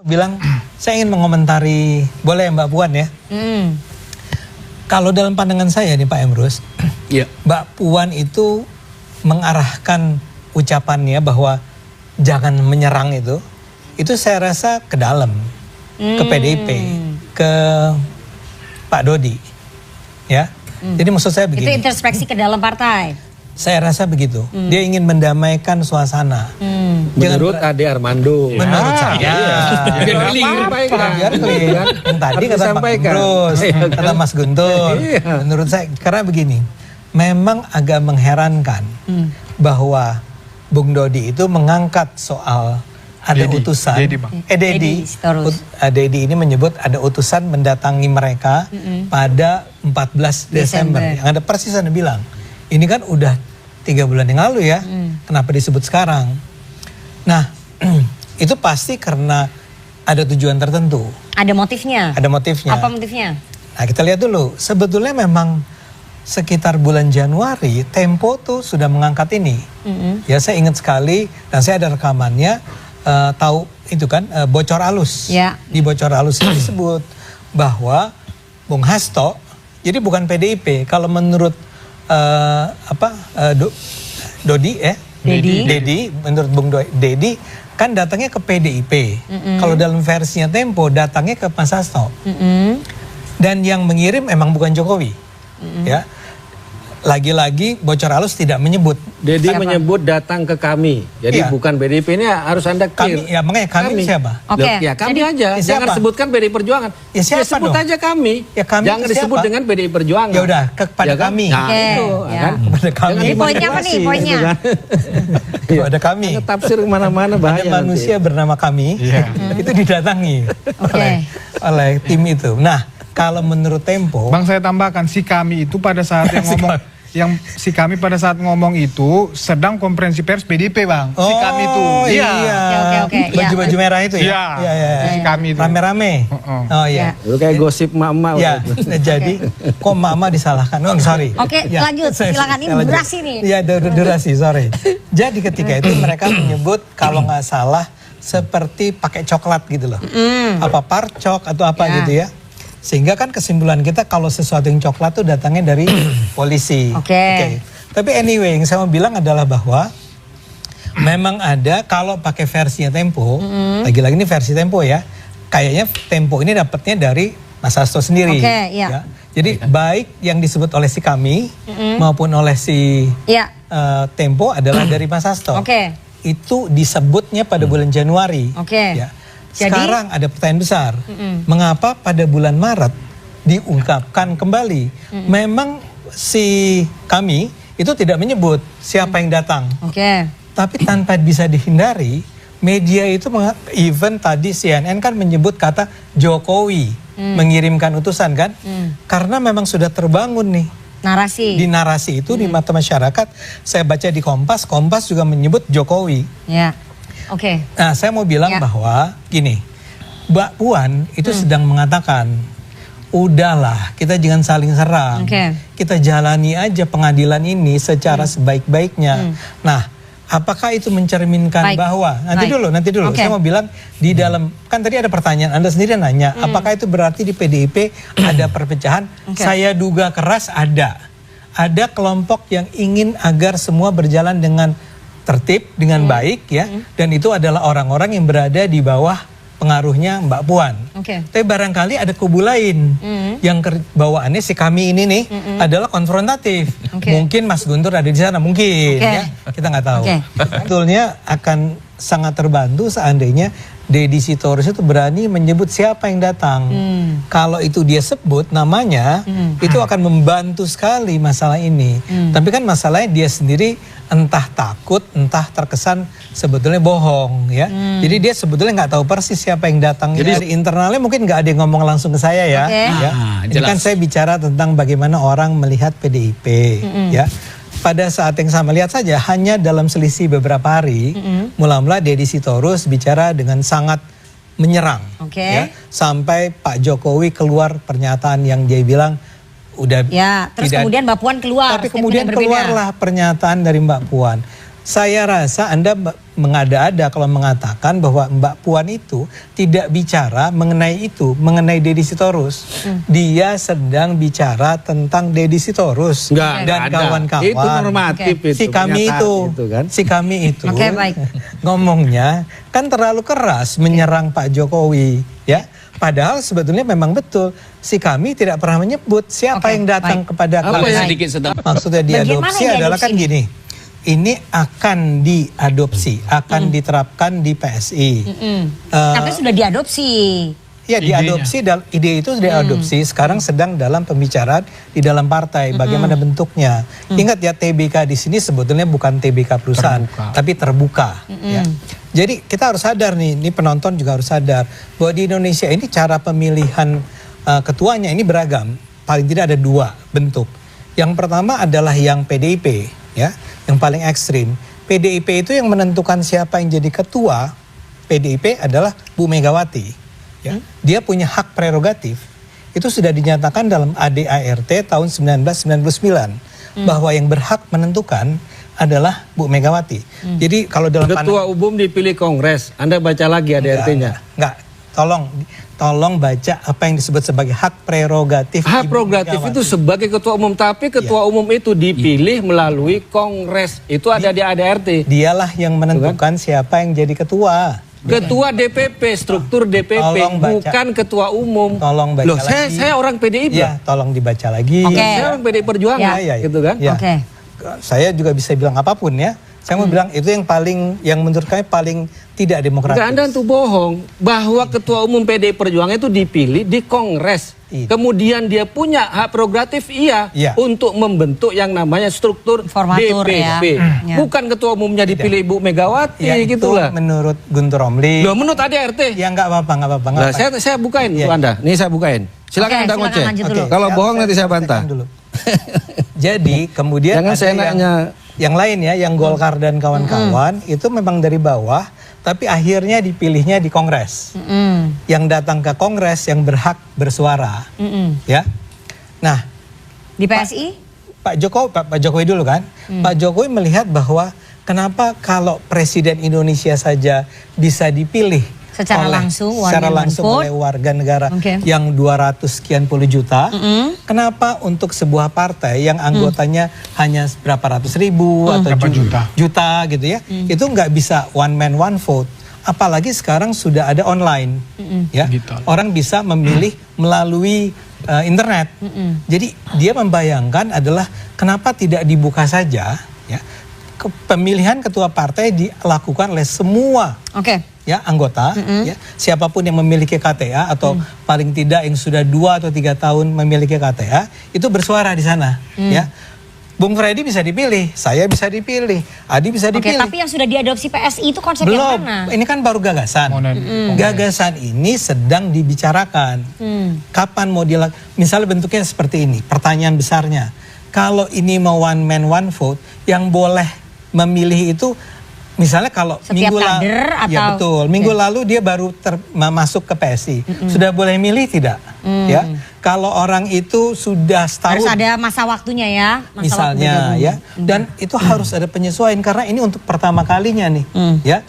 bilang saya ingin mengomentari, boleh Mbak Puan ya? Kalau dalam pandangan saya nih Pak Emrus, Mbak Puan itu mengarahkan ucapannya bahwa jangan menyerang itu saya rasa ke dalam, ke PDIP, ke Pak Dodi, ya. Jadi maksud saya begini. Itu introspeksi ke dalam partai. Saya rasa begitu. Dia ingin mendamaikan suasana. Menurut Ade Armando. Menurut saya. Biar clear. Yang tadi kata Pak Emrus, kata Mas Guntur. Menurut saya, karena begini. Memang agak mengherankan bahwa Bung Dodi itu mengangkat soal ada utusan. Dedi ini menyebut ada utusan mendatangi mereka pada 14 Desember. Yang ada persis Anda bilang. Ini kan udah 3 bulan yang lalu ya. Kenapa disebut sekarang? Nah, itu pasti karena ada tujuan tertentu. Ada motifnya? Ada motifnya. Apa motifnya? Nah, kita lihat dulu. Sebetulnya memang sekitar bulan Januari, Tempo tuh sudah mengangkat ini. Ya, saya ingat sekali dan saya ada rekamannya. Tahu itu kan bocor alus. Ya. Di bocor alus ini disebut bahwa Bung Hasto, jadi bukan PDIP. Kalau menurut Dedi, menurut Bung Dedi kan datangnya ke PDIP. Kalau dalam versinya Tempo datangnya ke Mas Hasto. Dan yang mengirim emang bukan Jokowi. Ya. Lagi-lagi bocor halus tidak menyebut. Dedi menyebut datang ke kami. Jadi bukan PDIP, ini harus Anda clear. Kami, ya makanya kami siapa? Oke. Ya kami aja. Siapa? Jangan sebutkan PDI Perjuangan. Ya siapa sebut dong? aja kami. Ya kami jangan disebut dengan PDI Perjuangan. Ya udah kepada ya kan? kami. Nah, itu kan. Kepada kami. Ini poinnya apa nih? Poinnya. Kepada kami. Tafsir kemana-mana bahaya. Ada manusia bernama kami. Itu didatangi oleh tim itu. Nah, kalau menurut Tempo, Bang, saya tambahkan si kami itu pada saat yang pada saat ngomong itu sedang konferensi pers PDIP, Bang. Si kami itu. Iya. Oke. Baju-baju merah itu ya. Iya. Si kami itu. Rame-rame. Oh iya. Lu kayak gosip mama. Ya, jadi kok mama disalahkan? Oh, sorry. Oke, lanjut. Silakan, ini durasi nih. Iya, durasi, sorry. Jadi ketika itu mereka menyebut kalau nggak salah seperti pakai coklat gitu loh. Apa parcok atau apa gitu ya. Sehingga kan kesimpulan kita kalau sesuatu yang coklat tuh datangnya dari polisi. Oke. Tapi anyway, yang saya mau bilang adalah bahwa memang ada kalau pakai versinya Tempo, lagi-lagi ini versi Tempo ya, kayaknya Tempo ini dapatnya dari Mas Hasto sendiri. Ya. Jadi baik yang disebut oleh si kami maupun oleh si Tempo adalah dari Mas Hasto. Itu disebutnya pada bulan Januari. Ya. Sekarang ada pertanyaan besar, mengapa pada bulan Maret diungkapkan kembali? Memang si kami itu tidak menyebut siapa yang datang. Tapi tanpa bisa dihindari, media itu even tadi CNN kan menyebut kata Jokowi mengirimkan utusan kan? Karena memang sudah terbangun nih. Di narasi itu di mata masyarakat, saya baca di Kompas juga menyebut Jokowi. Nah, saya mau bilang bahwa gini, Mbak Puan itu sedang mengatakan, udahlah kita jangan saling serang, kita jalani aja pengadilan ini secara sebaik-baiknya. Nah, apakah itu mencerminkan bahwa nanti dulu, saya mau bilang di dalam kan tadi ada pertanyaan Anda sendiri nanya, apakah itu berarti di PDIP ada perpecahan? Saya duga keras ada kelompok yang ingin agar semua berjalan dengan tertib, dengan baik ya, dan itu adalah orang-orang yang berada di bawah pengaruhnya Mbak Puan. Tapi barangkali ada kubu lain yang bawaannya si kami ini nih adalah konfrontatif. Mungkin Mas Guntur ada di sana, mungkin ya, kita nggak tahu. Sebetulnya akan sangat terbantu seandainya Deddy Sitorus itu berani menyebut siapa yang datang. Kalau itu dia sebut namanya, itu akan membantu sekali masalah ini. Tapi kan masalahnya dia sendiri entah takut, entah terkesan sebetulnya bohong ya. Jadi dia sebetulnya nggak tahu persis siapa yang datang. Jadi di internalnya mungkin nggak ada yang ngomong langsung ke saya ya. Ini kan saya bicara tentang bagaimana orang melihat PDIP ya. Pada saat yang sama, lihat saja hanya dalam selisih beberapa hari, mula-mula Deddy Sitorus bicara dengan sangat menyerang, ya, sampai Pak Jokowi keluar pernyataan yang dia bilang udah terus kemudian Mbak Puan keluar. Tapi kemudian keluarlah pernyataan dari Mbak Puan. Saya rasa Anda mengada-ada kalau mengatakan bahwa Mbak Puan itu tidak bicara mengenai itu, mengenai Deddy Sitorus. Dia sedang bicara tentang Deddy Sitorus dan kawan-kawan. Itu normatif itu. Si kami itu, kan? si kami itu baik. ngomongnya kan terlalu keras menyerang Pak Jokowi, ya. Padahal sebetulnya memang betul si kami tidak pernah menyebut siapa yang datang kepada kami. Maksudnya diadopsi adalah kan gini. Ini akan diadopsi, akan diterapkan di PSI. Tapi sudah diadopsi. Ya diadopsi, ide itu diadopsi. Sekarang sedang dalam pembicaraan di dalam partai. Bagaimana bentuknya? Ingat ya, TBK di sini sebetulnya bukan TBK perusahaan, tapi terbuka. Ya. Jadi kita harus sadar nih, ini penonton juga harus sadar bahwa di Indonesia ini cara pemilihan ketuanya ini beragam. Paling tidak ada 2 bentuk. Yang pertama adalah yang PDIP, ya, yang paling ekstrim. PDIP itu yang menentukan siapa yang jadi ketua PDIP adalah Bu Megawati. Ya. Dia punya hak prerogatif. Itu sudah dinyatakan dalam ADART tahun 1999 bahwa yang berhak menentukan adalah Bu Megawati. Jadi kalau dalam ketua umum dipilih Kongres, Anda baca lagi ADART-nya. Enggak. Tolong baca apa yang disebut sebagai hak prerogatif. Hak prerogatif itu sebagai ketua umum, tapi ketua umum itu dipilih melalui Kongres. Itu ada di ADART. Dialah yang menentukan siapa yang jadi ketua. Ketua DPP, struktur DPP, bukan ketua umum. Tolong baca lagi. Saya orang PDIP. Ya, tolong dibaca lagi. Saya orang PDI Perjuangan, gitu kan? Ya. Saya juga bisa bilang apapun ya. Saya mau bilang itu yang menurut kami paling tidak demokratis. Anda tuh bohong bahwa ketua umum PDI Perjuangan itu dipilih di Kongres. Kemudian dia punya hak prerogatif untuk membentuk yang namanya struktur Formatur, DPP. Bukan ketua umumnya dipilih Ibu Megawati gitu lah. Menurut Guntur Romli. Loh, menurut ADART. Ya nggak apa-apa. Nah, saya bukain Bu Anda. Nih saya bukain. Silakan Anda ngoceh. Kalau bohong nanti saya bantah. Jadi kemudian jangan saya nanya yang lain ya, yang Golkar dan kawan-kawan itu memang dari bawah, tapi akhirnya dipilihnya di Kongres. Yang datang ke Kongres yang berhak bersuara, ya. Nah, di PSI Pak Jokowi dulu kan, Pak Jokowi melihat bahwa kenapa kalau Presiden Indonesia saja bisa dipilih secara langsung oleh warga negara yang 200 sekian puluh juta. Kenapa untuk sebuah partai yang anggotanya hanya berapa ratus ribu atau juta gitu ya, itu nggak bisa one man one vote. Apalagi sekarang sudah ada online, ya, orang bisa memilih melalui internet. Jadi dia membayangkan adalah kenapa tidak dibuka saja, ya, pemilihan ketua partai dilakukan oleh semua. Ya, anggota, ya, siapapun yang memiliki KTA atau paling tidak yang sudah 2 atau 3 tahun memiliki KTA itu bersuara di sana, ya. Bung Freddy bisa dipilih, saya bisa dipilih, Adi bisa dipilih. Tapi yang sudah diadopsi PSI itu konsep belum, yang mana? ini kan baru gagasan. Gagasan ini sedang dibicarakan. Kapan mau dilakukan? Misalnya bentuknya seperti ini, pertanyaan besarnya. Kalau ini mau one man one vote, yang boleh memilih itu misalnya kalau setiap minggu lalu, ya betul, minggu lalu dia baru masuk ke PSI, sudah boleh milih tidak? Ya, kalau orang itu sudah setahun, harus ada masa waktunya ya, misalnya ya, dan itu harus ada penyesuaian karena ini untuk pertama kalinya nih, ya,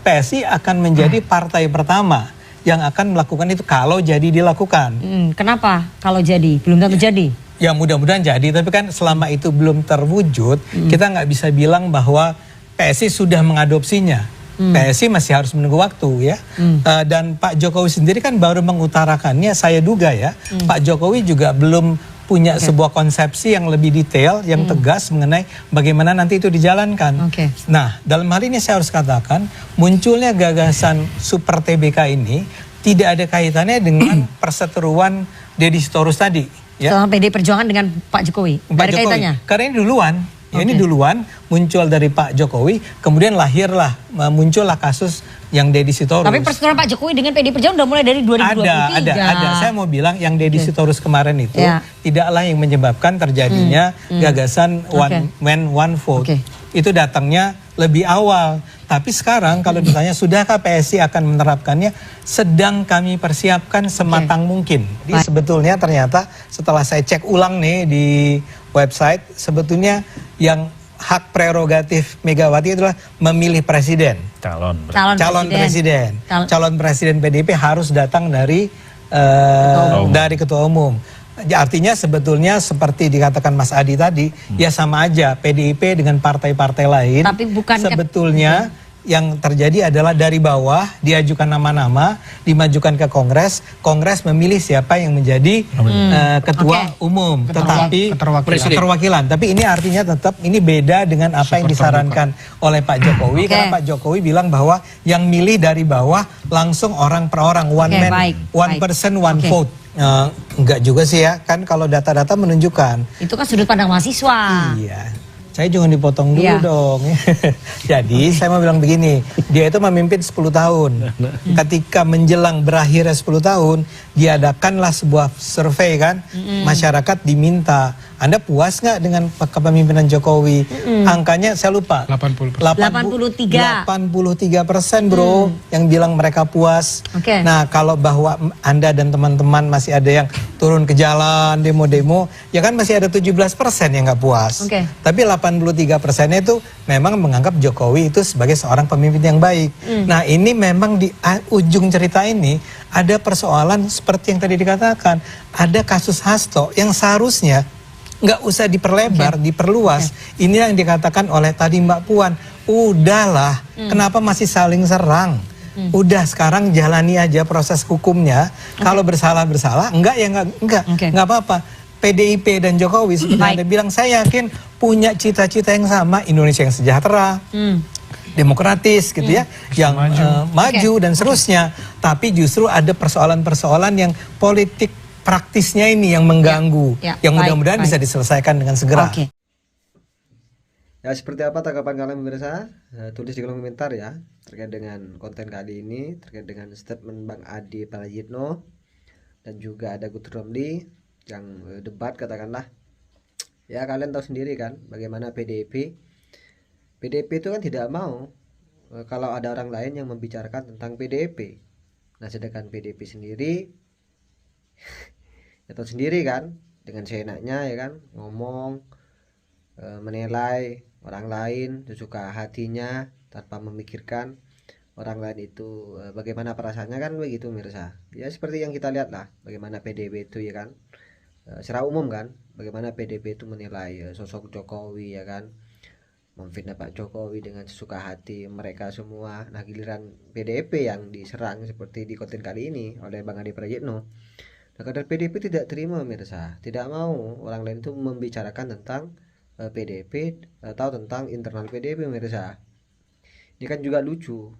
PSI akan menjadi partai pertama yang akan melakukan itu kalau jadi dilakukan. Kenapa? Kalau jadi, belum tentu jadi. Ya mudah-mudahan jadi, tapi kan selama itu belum terwujud, kita nggak bisa bilang bahwa PSI sudah mengadopsinya. PSI masih harus menunggu waktu ya. Dan Pak Jokowi sendiri kan baru mengutarakannya, saya duga ya. Pak Jokowi juga belum punya sebuah konsepsi yang lebih detail, yang tegas mengenai bagaimana nanti itu dijalankan. Nah, dalam hal ini saya harus katakan, munculnya gagasan Super TBK ini tidak ada kaitannya dengan perseteruan Deddy Sitorus tadi. Ya. Sama PD Perjuangan dengan Pak Jokowi. Gak ada kaitannya? Karena ini duluan. Ya, ini duluan muncul dari Pak Jokowi, kemudian muncullah kasus yang Deddy Sitorus. Tapi perseteruan Pak Jokowi dengan PD Perjuangan udah mulai dari 2023. Ada. Saya mau bilang yang Deddy Sitorus kemarin itu tidaklah yang menyebabkan terjadinya gagasan one man one vote. Itu datangnya lebih awal. Tapi sekarang kalau ditanya sudahkah PSI akan menerapkannya, sedang kami persiapkan sematang mungkin. Jadi sebetulnya ternyata setelah saya cek ulang nih di website, sebetulnya yang hak prerogatif Megawati adalah memilih presiden. Calon presiden PDIP harus datang dari ketua umum. Artinya sebetulnya seperti dikatakan Mas Adi tadi, ya sama aja PDIP dengan partai-partai lain. Tapi bukan sebetulnya yang terjadi adalah dari bawah diajukan nama-nama, dimajukan ke Kongres, Kongres memilih siapa yang menjadi ketua umum, tetapi keterwakilan. Tapi ini artinya tetap ini beda dengan apa yang disarankan oleh Pak Jokowi, karena Pak Jokowi bilang bahwa yang milih dari bawah langsung orang per orang, one person one vote. Enggak juga sih ya, kan kalau data-data menunjukkan. Itu kan sudut pandang mahasiswa. Iya. Saya jangan dipotong dulu dong. Jadi saya mau bilang begini, dia itu memimpin 10 tahun. Ketika menjelang berakhirnya 10 tahun, diadakanlah sebuah survei kan, masyarakat diminta, Anda puas nggak dengan kepemimpinan Jokowi? Angkanya saya lupa. 83% bro, yang bilang mereka puas. Nah kalau bahwa Anda dan teman-teman masih ada yang turun ke jalan, demo-demo, ya kan masih ada 17% yang nggak puas. Tapi 83%-nya itu memang menganggap Jokowi itu sebagai seorang pemimpin yang baik. Nah ini memang di ujung cerita ini ada persoalan seperti yang tadi dikatakan. Ada kasus Hasto yang seharusnya nggak usah diperlebar, diperluas. Ini yang dikatakan oleh tadi Mbak Puan. Udahlah, kenapa masih saling serang? Udah sekarang jalani aja proses hukumnya. Kalau bersalah, enggak ya enggak apa-apa. PDIP dan Jokowi seperti Anda bilang, saya yakin punya cita-cita yang sama, Indonesia yang sejahtera, demokratis gitu ya, yang maju dan seterusnya. Tapi justru ada persoalan-persoalan yang politik praktisnya ini yang mengganggu, yang mudah-mudahan bisa diselesaikan dengan segera. Ya, seperti apa tanggapan kalian pemirsa? Tulis di kolom komentar ya, terkait dengan konten kali ini, terkait dengan statement Bang Adi Prayitno dan juga ada Guntur Romli yang debat katakanlah. Ya kalian tahu sendiri kan bagaimana PDIP itu kan tidak mau kalau ada orang lain yang membicarakan tentang PDIP. Nah sedangkan PDIP sendiri ya tahu sendiri kan, dengan seenaknya ya kan ngomong, menilai orang lain sesuka hatinya tanpa memikirkan orang lain itu bagaimana perasaannya kan begitu pemirsa. Ya seperti yang kita lihat lah bagaimana PDIP itu ya kan, secara umum kan bagaimana PDIP itu menilai sosok Jokowi ya kan, memfitnah Pak Jokowi dengan sesuka hati mereka semua. Nah giliran PDIP yang diserang seperti di konten kali ini oleh Bang Adi Prayitno. Nah kader PDIP tidak terima pemirsa, tidak mau orang lain itu membicarakan tentang PDIP atau tentang internal PDIP pemirsa. Ini kan juga lucu.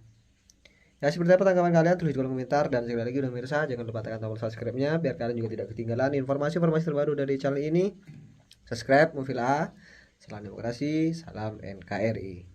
Ya seperti apa tanggapan kalian, tulis di kolom komentar. Dan sekali lagi pemirsa, jangan lupa tekan tombol subscribe-nya biar kalian juga tidak ketinggalan informasi-informasi terbaru dari channel ini. Subscribe, Movila. Salam demokrasi, salam NKRI.